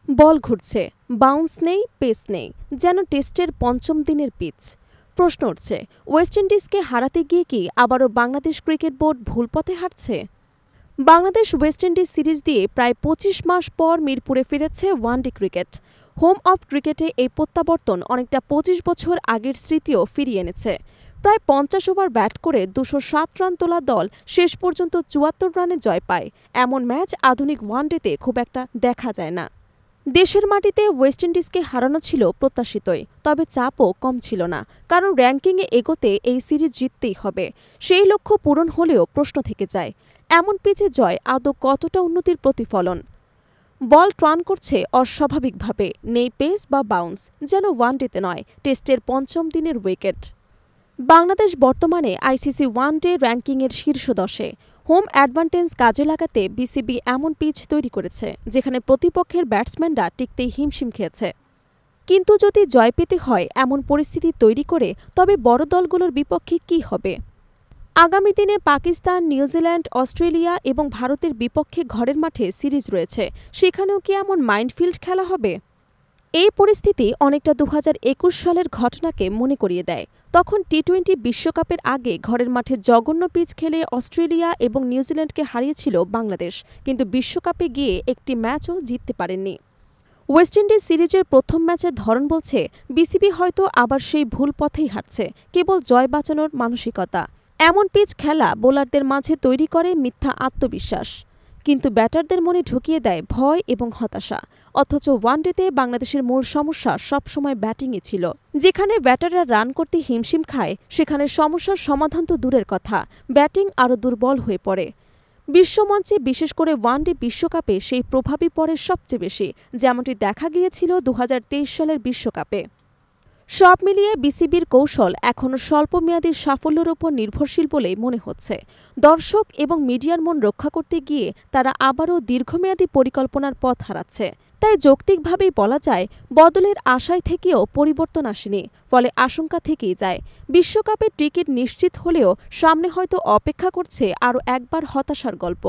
বল ঘুরছে, বাউন্স নেই, পেস নেই, যেন টেস্টের পঞ্চম দিনের পিচ। প্রশ্ন উঠছে, ওয়েস্ট ইন্ডিজকে হারাতে গিয়ে কি আবারও বাংলাদেশ ক্রিকেট বোর্ড ভুল পথে হাঁটছে? বাংলাদেশ ওয়েস্ট ইন্ডিজ সিরিজ দিয়ে প্রায় ২৫ মাস পর মিরপুরে ফিরেছে ওয়ানডে ক্রিকেট। হোম অফ ক্রিকেটে এই প্রত্যাবর্তন অনেকটা ২৫ বছর আগের স্মৃতিও ফিরিয়ে এনেছে। প্রায় ৫০ ওভার ব্যাট করে ২০৭ রান তোলা দল শেষ পর্যন্ত ৭৪ রানে জয় পায়। এমন ম্যাচ আধুনিক ওয়ানডেতে খুব একটা দেখা যায় না। দেশের মাটিতে ওয়েস্ট ইন্ডিজকে হারানো ছিল প্রত্যাশিতই, তবে চাপও কম ছিল না, কারণ র্যাঙ্কিংয়ে এগোতে এই সিরিজ জিততেই হবে। সেই লক্ষ্য পূরণ হলেও প্রশ্ন থেকে যায়, এমন পিচে জয় আদৌ কতটা উন্নতির প্রতিফলন? বল ট্রান করছে অস্বাভাবিকভাবে, নেই পেস বা বাউন্স, যেন ওয়ানডেতে নয়, টেস্টের পঞ্চম দিনের উইকেট। বাংলাদেশ বর্তমানে আইসিসি ওয়ানডে র্যাঙ্কিংয়ের শীর্ষ ১০-এ। হোম অ্যাডভান্টেজ কাজে লাগাতে বিসিবি এমন পিচ তৈরি করেছে যেখানে প্রতিপক্ষের ব্যাটসম্যানরা টিকতেই হিমশিম খেয়েছে। কিন্তু যদি জয় পেতে হয় এমন পরিস্থিতি তৈরি করে, তবে বড় দলগুলোর বিপক্ষে কী হবে? আগামী দিনে পাকিস্তান, নিউজিল্যান্ড, অস্ট্রেলিয়া এবং ভারতের বিপক্ষে ঘরের মাঠে সিরিজ রয়েছে, সেখানেও কি এমন মাইন্ডফিল্ড খেলা হবে? এই পরিস্থিতি অনেকটা ২০২১ সালের ঘটনাকে মনে করিয়ে দেয়। তখন টি-২০ বিশ্বকাপের আগে ঘরের মাঠে জঘন্য পিচ খেলে অস্ট্রেলিয়া এবং নিউজিল্যান্ডকে হারিয়েছিল বাংলাদেশ, কিন্তু বিশ্বকাপে গিয়ে একটি ম্যাচও জিততে পারেননি। ওয়েস্ট ইন্ডিজ সিরিজের প্রথম ম্যাচের ধরন বলছে বিসিবি হয়তো আবার সেই ভুল পথেই হাঁটছে, কেবল জয় বাঁচানোর মানসিকতা। এমন পিচ খেলা বোলারদের মাঝে তৈরি করে মিথ্যা আত্মবিশ্বাস, কিন্তু ব্যাটারদের মনে ঢুকিয়ে দেয় ভয় এবং হতাশা। অথচ ওয়ানডেতে বাংলাদেশের মূল সমস্যা সবসময় ব্যাটিংয়ে ছিল। যেখানে ব্যাটাররা রান করতে হিমশিম খায়, সেখানে সমস্যার সমাধান তো দূরের কথা, ব্যাটিং আরও দুর্বল হয়ে পড়ে। বিশ্বমঞ্চে, বিশেষ করে ওয়ানডে বিশ্বকাপে সেই প্রভাবই পড়ে সবচেয়ে বেশি, যেমনটি দেখা গিয়েছিল ২০২৩ সালের বিশ্বকাপে। সব মিলিয়ে বিসিবির কৌশল এখনও স্বল্পমেয়াদী সাফল্যের উপর নির্ভরশীল বলেই মনে হচ্ছে। দর্শক এবং মিডিয়ার মন রক্ষা করতে গিয়ে তারা আবারও দীর্ঘমেয়াদী পরিকল্পনার পথ হারাচ্ছে। তাই যৌক্তিকভাবেই বলা যায়, বদলের আশায় থেকেও পরিবর্তন আসেনি, ফলে আশঙ্কা থেকেই যায়। বিশ্বকাপের টিকিট নিশ্চিত হলেও সামনে হয়তো অপেক্ষা করছে আরও একবার হতাশার গল্প।